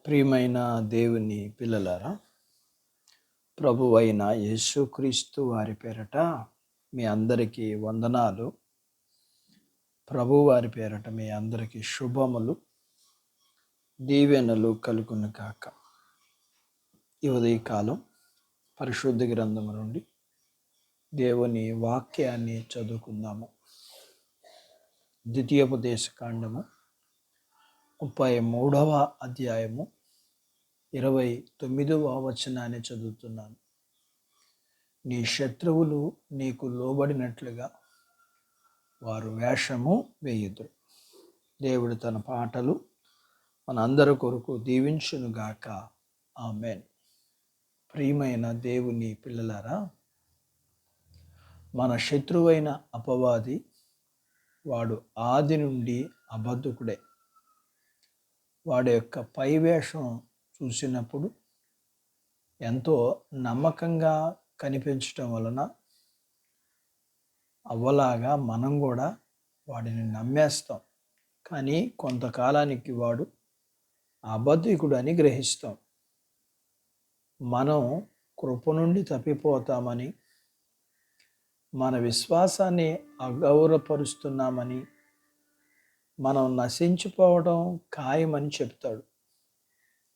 ప్రియమైన దేవుని పిల్లలారా, ప్రభువైన యేసుక్రీస్తు వారి పేరట మీ అందరికీ వందనాలు. ప్రభువారి పేరట మీ అందరికీ శుభములు, దీవెనలు కలుగును గాక. ఈ ఉదయకాలం పరిశుద్ధ గ్రంథము నుండి దేవుని వాక్యాన్ని చదువుకుందాము. ద్వితీయోపదేశకాండము 33వ అధ్యాయము 29వ వచనాన్ని చదువుతున్నాను. నీ శత్రువులు నీకు లోబడినట్లుగా వారు వేషము వేయుదురు. దేవుడు తన పాటలు మనందరి కొరకు దీవించునుగాక. ఆమేన్. ప్రియమైన దేవుని పిల్లలారా, మన శత్రువైన అపవాది వాడు ఆది నుండి అబద్ధకుడే. వాడి యొక్క పైవేషం చూసినప్పుడు ఎంతో నమ్మకంగా కనిపించటం వలన అవ్వలాగా మనం కూడా వాడిని నమ్మేస్తాం. కానీ కొంతకాలానికి వాడు అబద్ధికుడు అని గ్రహిస్తాం. మనం కృప నుండి తప్పిపోతామని, మన విశ్వాసాన్ని అగౌరవపరుస్తున్నామని, మనం నశించిపోవడం ఖాయమని చెప్తాడు.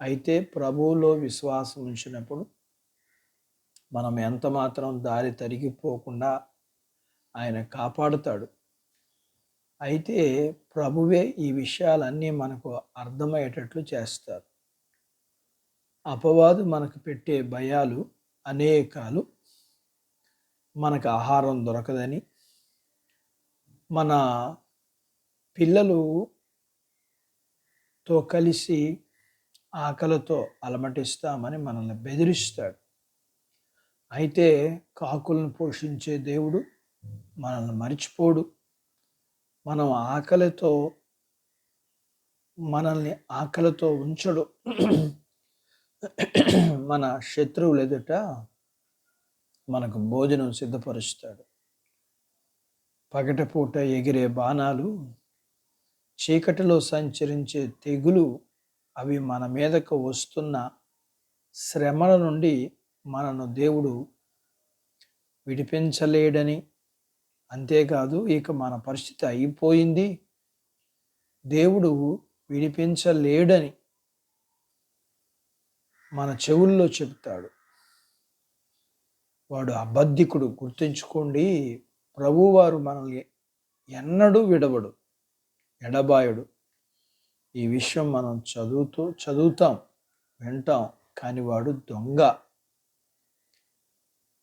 అయితే ప్రభువులో విశ్వాసం ఉంచినప్పుడు మనం ఎంత మాత్రం దారి తరిగిపోకుండా ఆయన కాపాడుతాడు. అయితే ప్రభువే ఈ విషయాలన్నీ మనకు అర్థమయ్యేటట్లు చేస్తారు. అపవాదు మనకు పెట్టే భయాలు అనేకాలు. మనకు ఆహారం దొరకదని, మన పిల్లలతో కలిసి ఆకలితో అలమటిస్తామని మనల్ని బెదిరిస్తాడు. అయితే కాకులను పోషించే దేవుడు మనల్ని మరిచిపోడు. మనల్ని ఆకలితో ఉంచడు. మన శత్రువులు ఎదుట మనకు భోజనం సిద్ధపరుస్తాడు. పగటిపూట ఎగిరే బాణాలు, చీకటిలో సంచరించే తెగులు, అవి మన మీదకు వస్తున్న శ్రమల నుండి మనను దేవుడు విడిపించలేడని, అంతేకాదు ఇక మన పరిస్థితి అయిపోయింది, దేవుడు విడిపించలేడని మన చెవుల్లో చెప్తాడు. వాడు అబద్ధికుడు. గుర్తుంచుకోండి, ప్రభువారు మనల్ని ఎన్నడూ విడవడు, ఎడబాయడు. ఈ విషయం మనం చదువుతాం, వింటాం. కానీ వాడు దొంగ.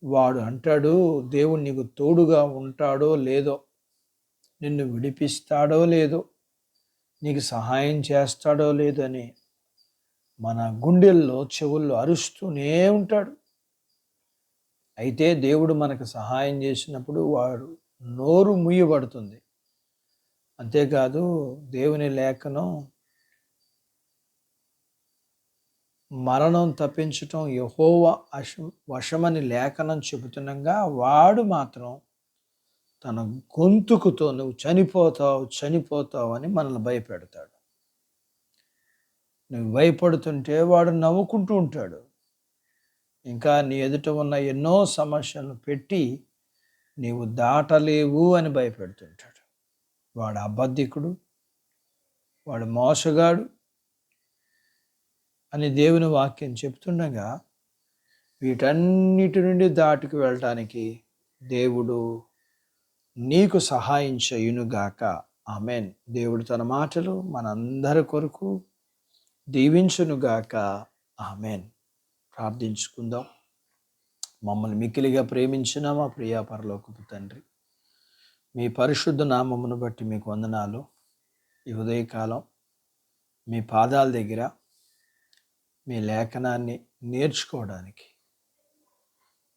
వాడు అంటాడు, దేవుడు నీకు తోడుగా ఉంటాడో లేదో, నిన్ను విడిపిస్తాడో లేదో, నీకు సహాయం చేస్తాడో లేదో అని మన గుండెల్లో చెవుల్లో అరుస్తూనే ఉంటాడు. అయితే దేవుడు మనకు సహాయం చేసినప్పుడు వాడు నోరు మూయబడుతుంది. అంతేకాదు దేవుని లేఖనం మరణం తప్పించటం యెహోవా వశమని లేఖనం చెబుతుండగా వాడు మాత్రం తన గొంతుకుతో నువ్వు చనిపోతావు అని మనల్ని భయపెడతాడు. నువ్వు భయపడుతుంటే వాడు నవ్వుకుంటూ ఉంటాడు. ఇంకా నీ ఎదుట ఉన్న ఎన్నో సమస్యలను పెట్టి నీవు దాటలేవు అని భయపెడుతుంటాడు. వాడు అబద్ధికుడు, వాడు మోసగాడు అని దేవుని వాక్యం చెప్తుండగా వీటన్నిటి నుండి దాటుకు వెళ్ళటానికి దేవుడు నీకు సహాయం చేయునుగాక. ఆమేన్. దేవుడు తన మాటలు మనందరి కొరకు దీవించునుగాక. ఆమేన్. ప్రార్థించుకుందాం. మమ్మల్ని మిక్కిలిగా ప్రేమించిన మా ప్రియ పరలోకపు తండ్రి, మీ పరిశుద్ధ నామమును బట్టి మీకు వందనాలు. ఈ ఉదయకాలం మీ పాదాల దగ్గర మీ లేఖనాన్ని నేర్చుకోవడానికి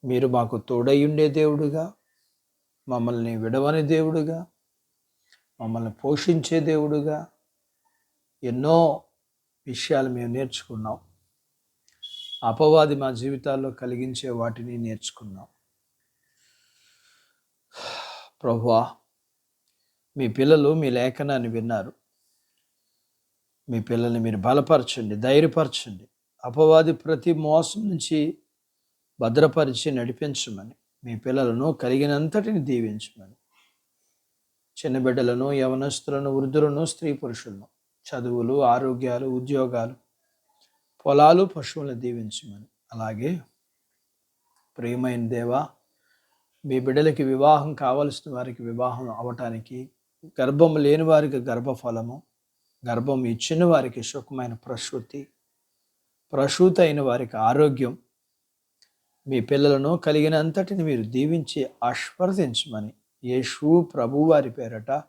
మీరు మాకు తోడయ్యుండే దేవుడుగా, మమ్మల్ని విడవని దేవుడుగా, మమ్మల్ని పోషించే దేవుడుగా ఎన్నో విషయాలు మేము నేర్చుకున్నాం. అపవాది మా జీవితాల్లో కలిగించే వాటిని నేర్చుకున్నాం. ప్రభువా, మీ పిల్లలు మీ లేఖనాన్ని విన్నారు. మీ పిల్లల్ని మీరు బలపరచండి, ధైర్యపరచండి. అపవాది ప్రతి మోసం నుంచి భద్రపరిచి నడిపించమని, మీ పిల్లలను కలిగినంతటిని దీవించమని, చిన్న బిడ్డలను, యవనస్తులను, వృద్ధులను, స్త్రీ పురుషులను, చదువులు, ఆరోగ్యాలు, ఉద్యోగాలు, పొలాలు, పశువులను దీవించమని. అలాగే ప్రియమైన దేవా, మీ బిడ్డలకి వివాహం కావలసిన వారికి వివాహం అవటానికి, గర్భం లేని వారికి గర్భఫలము, గర్భం ఇచ్చిన వారికి సుఖమైన ప్రసూతి అయిన వారికి ఆరోగ్యం, మీ పిల్లలను కలిగినంతటిని మీరు దీవించి ఆశీర్వదించమని యేసు ప్రభు వారి పేరట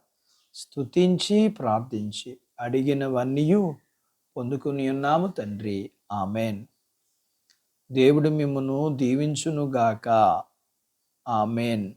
స్తుతించి ప్రార్థించి అడిగినవన్నీ పొందుకుని ఉన్నాము తండ్రి. ఆమెన్. దేవుడు మిమ్మును దీవించునుగాక. ఆమెన్.